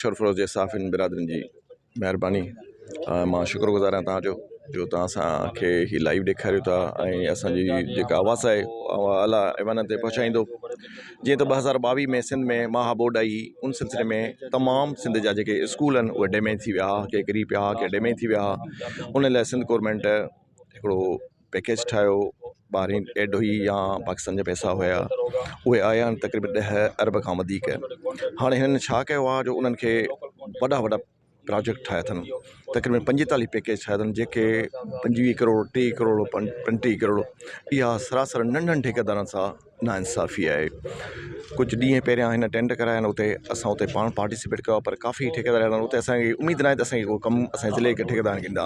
शरफरोज़ जे साफ़िन बिरादरनि जी महिरबानी। मां शुक्रगुज़ार आहियां तव्हांजो जो तव्हां असांखे हीउ लाइव ॾेखारियो था ऐं असांजी जेका आवाज़ आहे उहा आला ऐवाननि ते पहुचाईंदो। जीअं त 2022 में सिंध में महा बोर्ड आई, उन सिलसिले में तमामु सिंध जा जेके स्कूल आहिनि उहे डैमेज थी विया, के किरी पिया, के डैमेज थी विया। उन लाइ सिंध गवर्नमेंट हिकिड़ो पैकेज ठाहियो, 12 एड हुई या पाकिस्तान जा पैसा हुया, उहे आया आहिनि तक़रीबन 10 अरब खां वधीक। हाणे हिननि छा कयो आहे जो उन्हनि खे वॾा वॾा प्रोजेक्ट ठाहिया अथनि, तक़रीबन 45 पैकेज ठाहिया अथनि जेके 25 करोड़ 3 करोड़ 35 करोड़। इहा सरासर नंढनि ठेकेदारनि सां नाइंसाफ़ी आहे। कुझु ॾींहं पहिरियां हिन टेंडर कराया आहिनि, उते असां उते पाण पार्टिसिपेट कयो, पर काफ़ी ठेकेदार आहिनि उते। असांजी उमेदु न आहे त असांखे उहो कमु असांजे ज़िले खे ठेकेदार ॾींदा।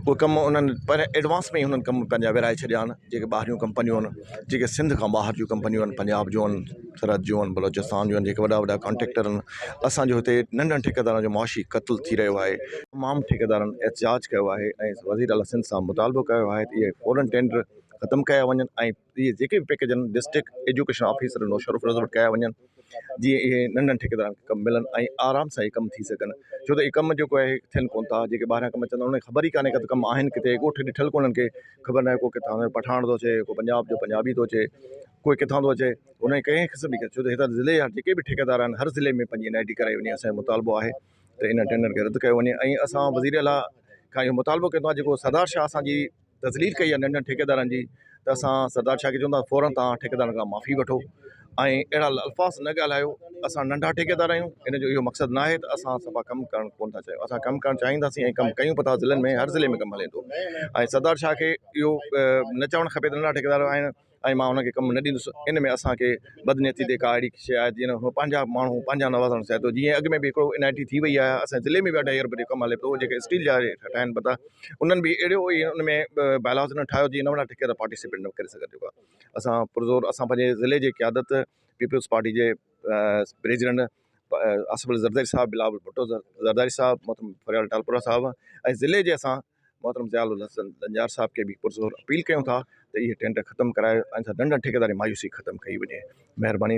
उहे कमु उन्हनि पर एडवांस में ई हुननि कमु पंहिंजा विराए छॾिया आहिनि। जेके ॿाहिरियूं कंपनियूं आहिनि, जेके सिंध खां ॿाहिरि जूं कंपनियूं आहिनि, पंजाब जूं आहिनि, सरहद जूं आहिनि, बलोचिस्तान जूं आहिनि, जेके वॾा वॾा कॉन्ट्रेक्टर आहिनि, असांजो हिते नंढनि ठेकेदारनि जो मुआशी क़त्ल थी रहियो आहे। तमामु ठेकेदारनि एहतजाज कयो आहे ऐं वज़ीर आला सिंध सां मुतालबो कयो आहे त इहे फौरन टेंडर ख़तमु कया वञनि ऐं इहे जेके बि पैकेज आहिनि डिस्ट्रिक्ट एजुकेशन ऑफिसर शरफरोज़ वटि कया वञनि, जीअं इहे नंढनि ठेकेदारनि खे कमु मिलनि ऐं आराम सां इहे कमु थी सघनि। छो त इहे कमु जेको आहे थियनि कोन था। जेके ॿाहिरां कमु अचनि था उन्हें ख़बर ई कान्हे का त कमु आहिनि किथे, ॻोठ ॾिठल कोन्हनि खे ख़बर न आहे। को किथां पठान थो अचे, को पंजाब जो पंजाबी थो अचे, कोई किथां थो अचे, उन कंहिं क़िस्म जी। छो त हितां ज़िले जा जेके बि ठेकेदार आहिनि, हर ज़िले में पंहिंजी NIT कराई वञे। असांजो मुतालबो आहे त इन टेंडर खे रद्द कयो वञे ऐं असां वज़ीर आला खां इहो मुतालबो कयो आहे, जेको सरदार शाह असांजी तज़लील कई आहे नंढनि ठेकेदारनि जी, त असां सरदार शाह खे चवंदा फौरन तव्हां ठेकेदारनि खां माफ़ी वठो ऐं अहिड़ा अल्फाज़ न ॻाल्हायो। असां नंढा ठेकेदार आहियूं, इन जो इहो मक़सदु न आहे त असां सफ़ा कमु करणु कोन था चाहियूं। असां कमु करणु चाहींदासीं ऐं कमु कयूं था ज़िलनि में, हर ज़िले में कमु हले थो। ऐं सरदार शाह खे इहो न चवणु खपे त नंढा ठेकेदार आहिनि ऐं मां हुनखे कमु न ॾींदुसि। इन में असांखे बदनीयती ते का अहिड़ी शइ आहे जीअं उहो पंहिंजा माण्हू पंहिंजा नवाज़णु चाहे थो। जीअं अॻु में बि हिकिड़ो NIT थी वई आहे असांजे ज़िले में बि 2.5 अरब जो कमु हले पियो, जेके स्टील जा ठाहिनि पता, उन्हनि बि अहिड़ो ई उन में बाइलाउज़ न ठाहियो जीअं नंढा ठेकेदार पार्टिसिपेट न करे सघनि। जेको आहे असां पुरज़ोर असां पंहिंजे ज़िले जी क़यादत पीपल्स पार्टी जे प्रेसिडेंट आसिफ अली ज़रदारी साहब, बिलावल भुट्टो ज़रदारी साहब, मोहतरम फरियाल टालपुरा साहब ऐं ज़िले जे असां मोहतरम ज़ियाउल हसन लंजार साहब खे बि पुरज़ोर अपील कयूं था त इहे टेंडर ख़तमु करायो ऐं नंढनि ठेकेदार जी मायूसी ख़तमु कई वञे। महिरबानी।